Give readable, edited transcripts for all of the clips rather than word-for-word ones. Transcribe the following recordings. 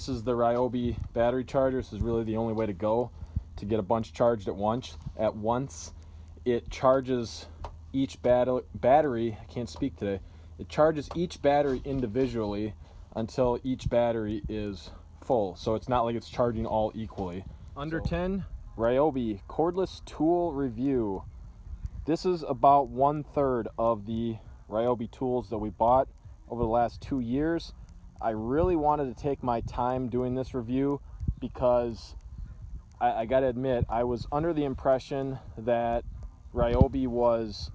This is the Ryobi battery charger. This is really the only way to go to get a bunch charged at once. It charges each battery, I can't speak today, it charges each battery individually until each battery is full. So it's not like it's charging all equally. Under 10, Ryobi cordless tool review. This is about 1/3 of the Ryobi tools that we bought over the last 2 years. I really wanted to take my time doing this review because I gotta admit, I was under the impression that Ryobi was,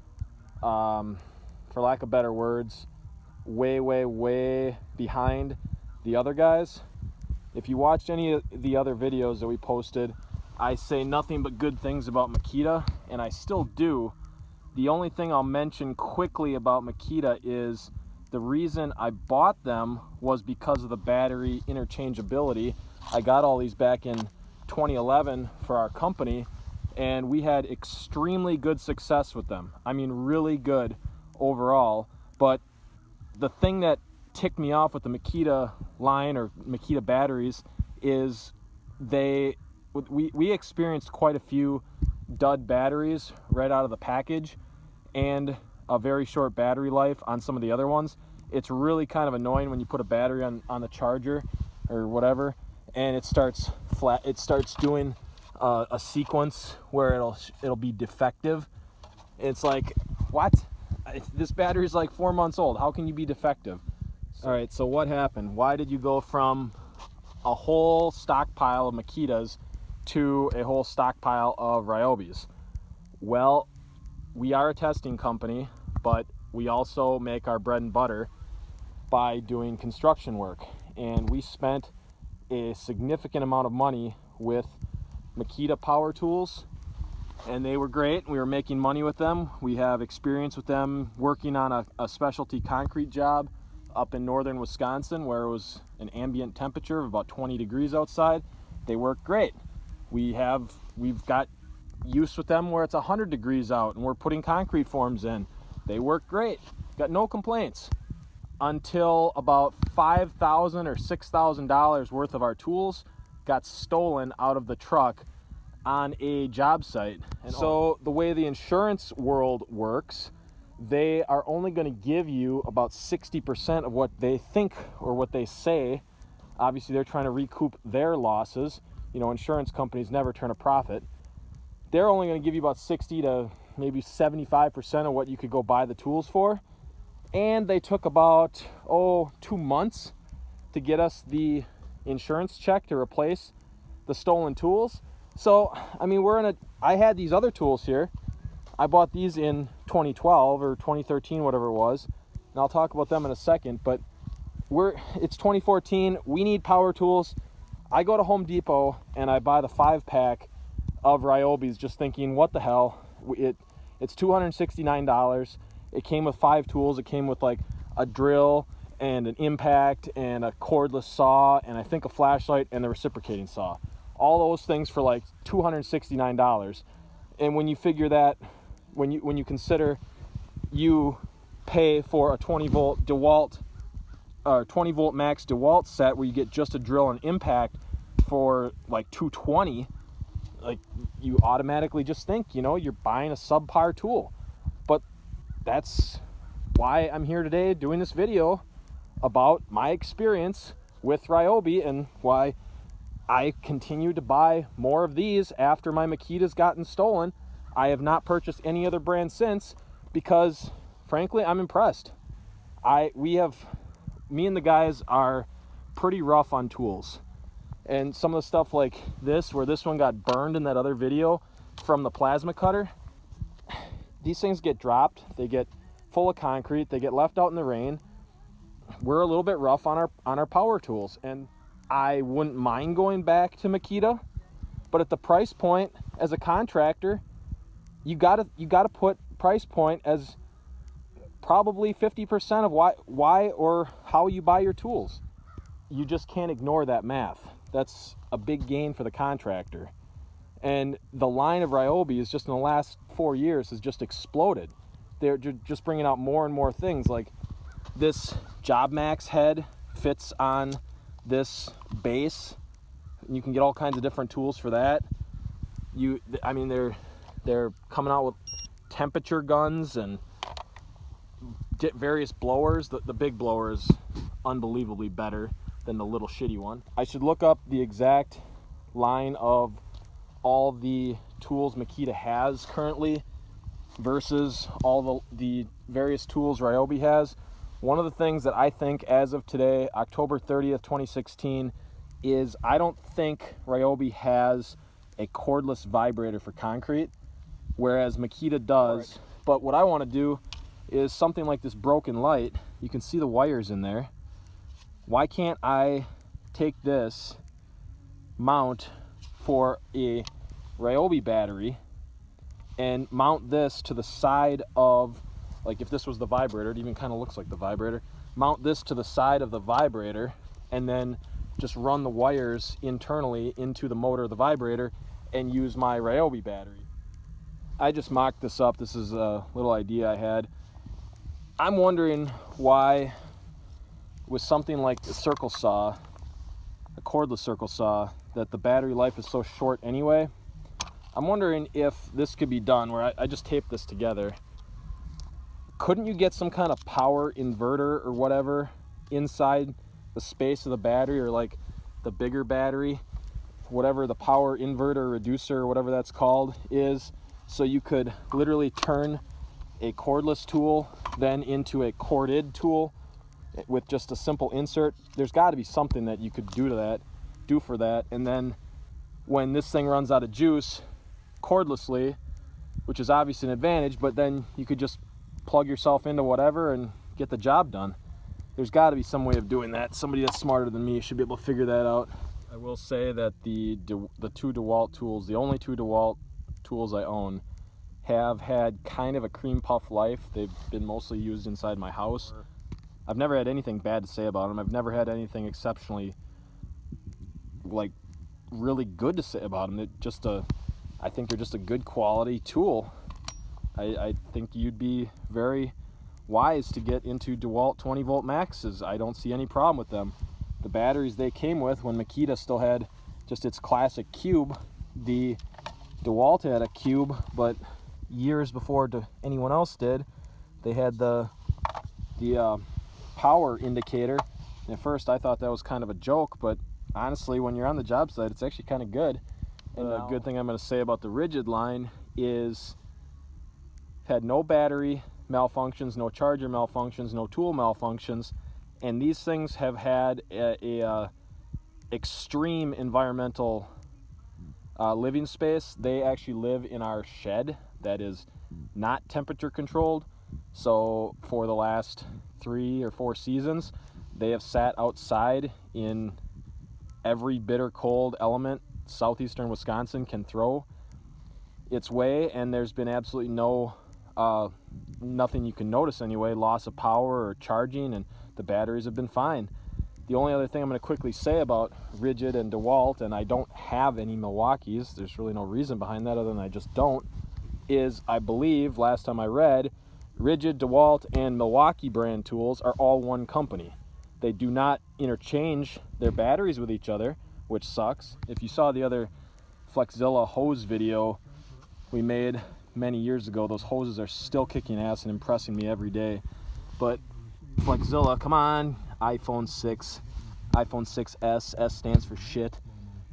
for lack of better words, way behind the other guys. If you watched any of the other videos that we posted, I say nothing but good things about Makita, and I still do. The only thing I'll mention quickly about Makita is the reason I bought them was because of the battery interchangeability. I got all these back in 2011 for our company, and we had extremely good success with them. I mean, really good overall. But the thing that ticked me off with the Makita line or Makita batteries is we experienced quite a few dud batteries right out of the package and a very short battery life on some of the other ones. It's really kind of annoying when you put a battery on the charger or whatever and it starts doing a sequence where it'll be defective. It's like, what? This battery is like 4 months old. How can you be defective? All right, so what happened? Why did you go from a whole stockpile of Makitas to a whole stockpile of Ryobis? Well, we are a testing company, but we also make our bread and butter by doing construction work. And we spent a significant amount of money with Makita power tools, and they were great. We were making money with them. We have experience with them working on a specialty concrete job up in northern Wisconsin where it was an ambient temperature of about 20 degrees outside. They work great. We've got use with them where it's 100 degrees out and we're putting concrete forms in. They work great. Got no complaints until about $5,000 or $6,000 worth of our tools got stolen out of the truck on a job site. And so the way the insurance world works, they are only going to give you about 60% of what they think or what they say. Obviously, they're trying to recoup their losses. You know, insurance companies never turn a profit. They're only going to give you about 60 to maybe 75% of what you could go buy the tools for. And they took about 2 months to get us the insurance check to replace the stolen tools. So, I mean, I had these other tools here. I bought these in 2012 or 2013, whatever it was. And I'll talk about them in a second, but it's 2014. We need power tools. I go to Home Depot and I buy the 5-pack of Ryobis just thinking, what the hell? It's $269. It came with 5 tools. It came with like a drill and an impact and a cordless saw and I think a flashlight and the reciprocating saw. All those things for like $269. And when you figure that, when you consider you pay for a 20-volt DeWalt or 20-volt max DeWalt set where you get just a drill and impact for like $220, like you automatically just think, you know, you're buying a subpar tool. But that's why I'm here today doing this video about my experience with Ryobi and why I continue to buy more of these after my Makita's gotten stolen. I have not purchased any other brand since because, frankly, I'm impressed. Me and the guys are pretty rough on tools. And some of the stuff like this, where this one got burned in that other video from the plasma cutter, these things get dropped, they get full of concrete, they get left out in the rain. We're a little bit rough on our power tools, and I wouldn't mind going back to Makita, but at the price point as a contractor, you gotta put price point as probably 50% of why or how you buy your tools. You just can't ignore that math. That's a big gain for the contractor. And the line of Ryobi is just in the last 4 years has just exploded. They're just bringing out more and more things. Like this Job Max head fits on this base. You can get all kinds of different tools for that. I mean, they're coming out with temperature guns and various blowers. The big blower is unbelievably better than the little shitty one. I should look up the exact line of all the tools Makita has currently versus all the various tools Ryobi has. One of the things that I think as of today, October 30th, 2016, is I don't think Ryobi has a cordless vibrator for concrete, whereas Makita does. Right. But what I want to do is something like this broken light. You can see the wires in there. Why can't I take this mount for a Ryobi battery and mount this to the side of, like if this was the vibrator, it even kind of looks like the vibrator, mount this to the side of the vibrator and then just run the wires internally into the motor of the vibrator and use my Ryobi battery. I just mocked this up. This is a little idea I had. I'm wondering why with something like a circle saw, a cordless circle saw, that the battery life is so short anyway. I'm wondering if this could be done where I just tape this together. Couldn't you get some kind of power inverter or whatever inside the space of the battery, or like the bigger battery, whatever the power inverter, reducer, or whatever that's called is, so you could literally turn a cordless tool then into a corded tool with just a simple insert? There's got to be something that you could do for that, and then when this thing runs out of juice cordlessly, which is obviously an advantage, but then you could just plug yourself into whatever and get the job done. There's got to be some way of doing that. Somebody that's smarter than me should be able to figure that out. I will say that the two DeWalt tools, the only two DeWalt tools I own, have had kind of a cream puff life. They've been mostly used inside my house. I've never had anything bad to say about them. I've never had anything exceptionally, like, really good to say about them. I think they're just a good quality tool. I think you'd be very wise to get into DeWalt 20 volt maxes. I don't see any problem with them. The batteries they came with when Makita still had just its classic cube, the DeWalt had a cube, but years before anyone else did, they had the power indicator. And at first I thought that was kind of a joke, but honestly, when you're on the job site, it's actually kind of good. And the good thing I'm going to say about the Rigid line is had no battery malfunctions, no charger malfunctions, no tool malfunctions, and these things have had a extreme environmental living space. They actually live in our shed that is not temperature controlled. So for the last 3 or 4 seasons, they have sat outside in every bitter cold element southeastern Wisconsin can throw its way, and there's been absolutely nothing you can notice anyway, loss of power or charging, and the batteries have been fine. The only other thing I'm going to quickly say about Rigid and DeWalt, and I don't have any Milwaukees, there's really no reason behind that other than I just don't, is I believe, last time I read, Rigid, DeWalt, and Milwaukee brand tools are all one company. They do not interchange their batteries with each other, which sucks. If you saw the other Flexzilla hose video we made many years ago, those hoses are still kicking ass and impressing me every day. But Flexzilla, come on, iPhone 6, iPhone 6S, S stands for shit.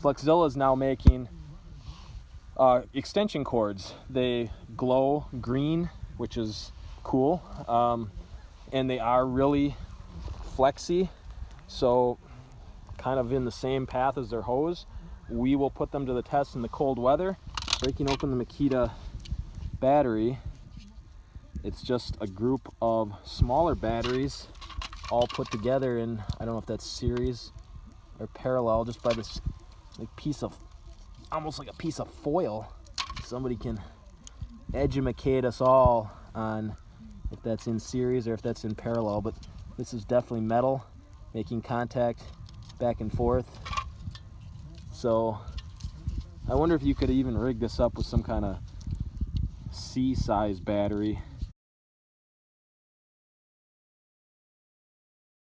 Flexzilla is now making extension cords. They glow green, which is cool, and they are really flexy, so kind of in the same path as their hose. We will put them to the test in the cold weather. Breaking open the Makita battery, it's just a group of smaller batteries all put together in, I don't know if that's series or parallel, just by this like piece of, almost like a piece of foil. Somebody can educate us all on if that's in series or if that's in parallel, but this is definitely metal making contact back and forth. So I wonder if you could even rig this up with some kind of C-size battery